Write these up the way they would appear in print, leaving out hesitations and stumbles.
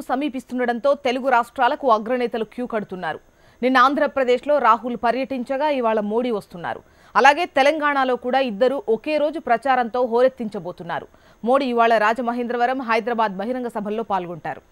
సమీపిస్తుండటంతో తెలుగు రాష్ట్రాలకు అగ్రనేతలు క్యూ కడుతున్నారు. నిన్న ఆంధ్రప్రదేశ్లో రాహుల్ పర్యటించగా ఇవాళ మోడీ వస్తున్నారు. అలాగే తెలంగాణలో కూడా ఇద్దరు ఒకే రోజు ప్రచారంతో హోరెత్తించబోతున్నారు. మోడీ ఇవాళ రాజమహేంద్రవరం, హైదరాబాద్ బహిరంగ సభల్లో పాల్గొంటారు.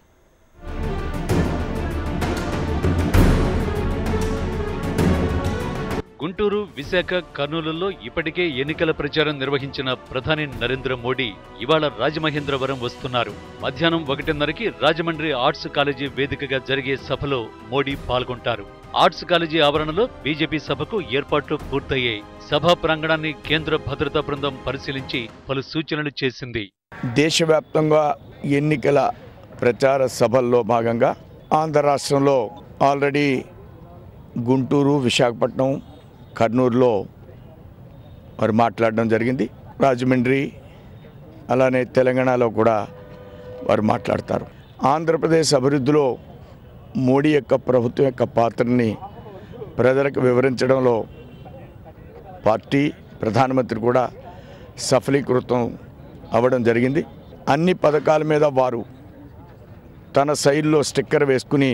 గుంటూరు, విశాఖ, కర్నూలులో ఇప్పటికే ఎన్నికల ప్రచారం నిర్వహించిన ప్రధాని నరేంద్ర మోడీ ఇవాళ రాజమహేంద్రవరం వస్తున్నారు. మధ్యాహ్నం 1:30కి రాజమండ్రి ఆర్ట్స్ కాలేజీ వేదికగా జరిగే సభలో మోడీ పాల్గొంటారు. ఆర్ట్స్ కాలేజీ ఆవరణలో బీజేపీ సభకు ఏర్పాట్లు పూర్తయ్యాయి. సభా ప్రాంగణాన్ని కేంద్ర భద్రతా బృందం పరిశీలించి పలు సూచనలు చేసింది. దేశవ్యాప్తంగా ఎన్నికల ప్రచార సభల్లో భాగంగా ఆంధ్ర రాష్ట్రంలో ఆల్రెడీ గుంటూరు, విశాఖపట్నం, కర్నూలులో వారు మాట్లాడడం జరిగింది. రాజమండ్రి అలానే తెలంగాణలో కూడా వారు మాట్లాడతారు. ఆంధ్రప్రదేశ్ అభివృద్ధిలో మోడీ యొక్క ప్రభుత్వం యొక్క పాత్రని ప్రజలకు వివరించడంలో పార్టీ, ప్రధానమంత్రి కూడా సఫలీకృతం అవ్వడం జరిగింది. అన్ని పథకాల మీద వారు తన శైలిలో స్టిక్కర్ వేసుకుని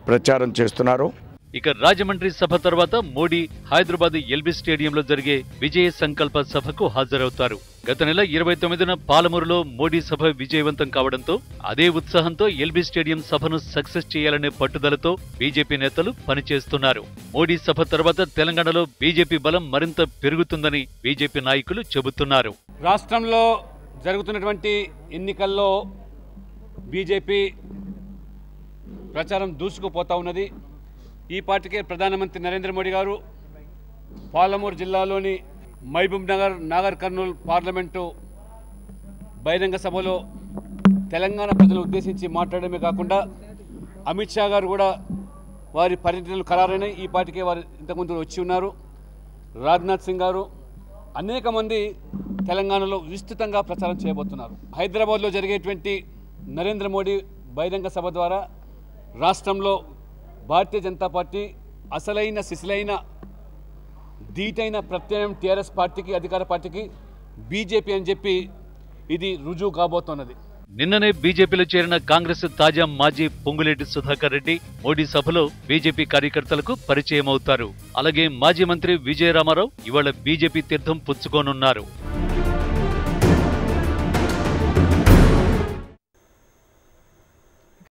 ప్రచారం చేస్తున్నారు. ఇక రాజమండ్రి సభ తర్వాత మోడీ హైదరాబాద్ ఎల్బీ స్టేడియంలో జరిగే విజయ సంకల్ప సభకు హాజరవుతారు. గత నెల 29న పాలమూరులో మోడీ సభ విజయవంతం కావడంతో అదే ఉత్సాహంతో ఎల్బీ స్టేడియం సభను సక్సెస్ చేయాలనే పట్టుదలతో బీజేపీ నేతలు పనిచేస్తున్నారు. మోడీ సభ తర్వాత తెలంగాణలో బీజేపీ బలం మరింత పెరుగుతుందని బీజేపీ నాయకులు చెబుతున్నారు. రాష్ట్రంలో జరుగుతున్నటువంటి ఎన్నికల్లో బీజేపీ ప్రచారం దూసుకుపోతా ఉన్నది. ఈ పార్టీకే ప్రధానమంత్రి నరేంద్ర మోడీ గారు పాలమూరు జిల్లాలోని మహబూబ్ నగర్, నాగర్ కర్నూల్ పార్లమెంటు బహిరంగ సభలో తెలంగాణ ప్రజలు ఉద్దేశించి మాట్లాడమే కాకుండా అమిత్ షా గారు కూడా వారి పర్యటనలు ఖరారైనాయి. ఈ పార్టీకే వారు ఇంతకుముందు వచ్చి ఉన్నారు. రాజ్నాథ్ సింగ్ గారు, అనేక మంది తెలంగాణలో విస్తృతంగా ప్రచారం చేయబోతున్నారు. హైదరాబాద్లో జరిగేటువంటి నరేంద్ర మోడీ బహిరంగ సభ ద్వారా రాష్ట్రంలో భారతీయ జనతా పార్టీ అసలైన సిసలైన ధీటైన ప్రత్యయం టీఆర్ఎస్ పార్టీకి, అధికార పార్టీకి బీజేపీ అని చెప్పి ఇది రుజువు కాబోతున్నది. నిన్ననే బీజేపీలో చేరిన కాంగ్రెస్ తాజా మాజీ పొంగులేటి సుధాకర్ రెడ్డి మోడీ సభలో బీజేపీ కార్యకర్తలకు పరిచయం అవుతారు. అలాగే మాజీ మంత్రి విజయ రామారావు ఇవాళ బీజేపీ తీర్థం పుచ్చుకోనున్నారు.